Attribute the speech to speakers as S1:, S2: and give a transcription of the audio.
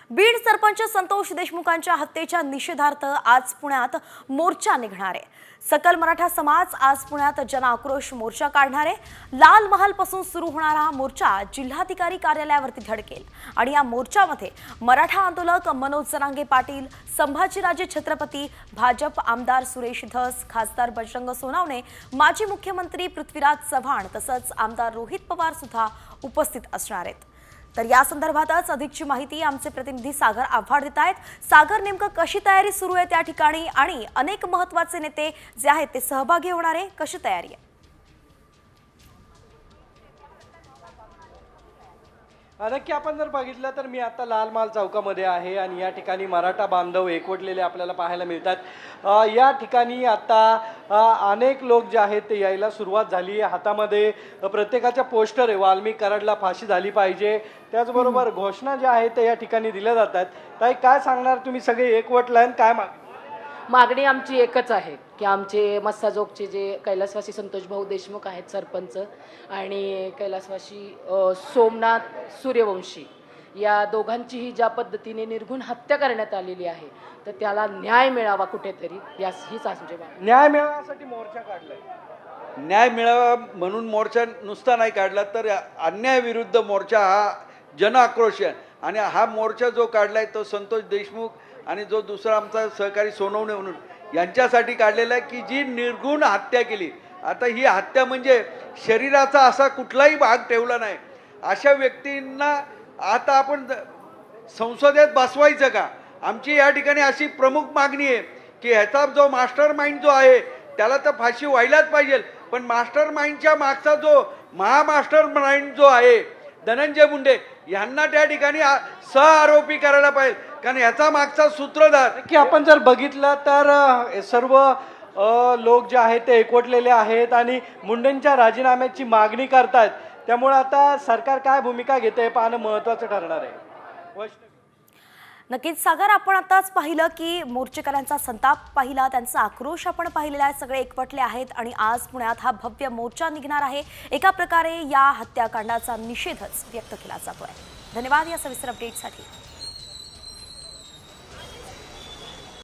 S1: बीड सरपंच संतोष देशमुखांच्या हत्येच्या निषेधार्थ आज पुण्यात मोर्चा निघणार आहे। सकल मराठा समाज आज पुण्यात जनआक्रोश मोर्चा काढणार आहे। लाल महाल पासून सुरू होणारा हा मोर्चा जिल्हाधिकारी कार्यालयावरती धडकेल आणि या मोर्चामध्ये मराठा आंदोलक मनोज जरांगे पाटील, संभाजीराजे छत्रपती, भाजप आमदार सुरेश धस, खासदार बजरंग सोनवणे, माजी मुख्यमंत्री पृथ्वीराज चव्हाण तसंच आमदार रोहित पवार सुद्धा उपस्थित असणार आहेत। तर या संदर्भातच अधिकची माहिती आमचे प्रतिनिधी सागर आव्हाड देत आहेत। सागर, नेमकं कशी तयारी सुरू आहे त्या ठिकाणी आणि अनेक महत्त्वाचे नेते जे आहेत ते सहभागी होणार आहे, कशी तयारी आहे?
S2: नक्की आपण जर बघितलं तर मी आता लाल महाल चौकामध्ये आहे आणि या ठिकाणी मराठा बांधव एकवटलेले आपल्याला पाहायला मिळतात। या ठिकाणी आता अनेक लोक जे आहेत ते यायला सुरुवात झाली आहे। हातामध्ये प्रत्येकाच्या पोस्टर आहे, वाल्मिक कराडला फाशी झाली पाहिजे, त्याचबरोबर घोषणा ज्या आहेत ते या ठिकाणी दिल्या जातात। ताई, काय सांगणार तुम्ही? सगळे एकवटलाय, काय
S3: मागणी आमची एकच आहे की आमचे मस्साजोगचे जे कैलासवासी संतोष भाऊ देशमुख आहेत सरपंच आणि कैलासवासी सोमनाथ सूर्यवंशी या दोघांचीही ज्या पद्धतीने निर्घुण हत्या करण्यात आलेली आहे तर त्याला न्याय मिळावा कुठेतरी, हीच आमची मागणी।
S2: न्याय मिळवण्यासाठी मोर्चा काढलाय।
S4: न्याय मिळावा म्हणून मोर्चा नुसता नाही काढला तर अन्यायाविरुद्ध मोर्चा हा जनआक्रोश आहे आणि हा मोर्चा जो काढलाय तो संतोष देशमुख आणि जो दुसरा आमचा सहकारी सोनवणे म्हणून यांच्यासाठी काढलेला आहे की जी निर्घुण हत्या केली। आता ही हत्या म्हणजे शरीराचा असा कुठलाही भाग ठेवला नाही, अशा व्यक्तींना आता आपण संसदेत बसवायचं का? आमची या ठिकाणी अशी प्रमुख मागणी आहे की ह्याचा जो मास्टर माइंड जो आहे त्याला तर फाशी व्हायलाच पाहिजे, पण मास्टर माइंडच्या मागचा जो महामास्टर माइंड जो आहे धनंजय मुंडे यांना त्या ठिकाणी सहआरोपी करायला पाहिजे, कारण याचा मागचा सूत्रधार
S2: की आपण जर बघितलं तर सर्व लोक जे आहेत ते एकवटलेले आहेत आणि मुंडेंच्या राजीनाम्याची मागणी करतात। त्यामुळे आता सरकार काय भूमिका घेते पाहणं महत्त्वाचं ठरणार आहे।
S1: नक्कीच सागर, आपण आताच पाहिलं की मोर्चेकऱ्यांचा संताप पाहिला, त्यांचा आक्रोश आपण पाहिलेला आहे, सगळे एकवटले आहेत आणि आज पुण्यात हा भव्य मोर्चा निघणार आहे। एका प्रकारे या हत्याकांडाचा निषेधच व्यक्त केला जातोय। धन्यवाद या सविस्तर अपडेटसाठी।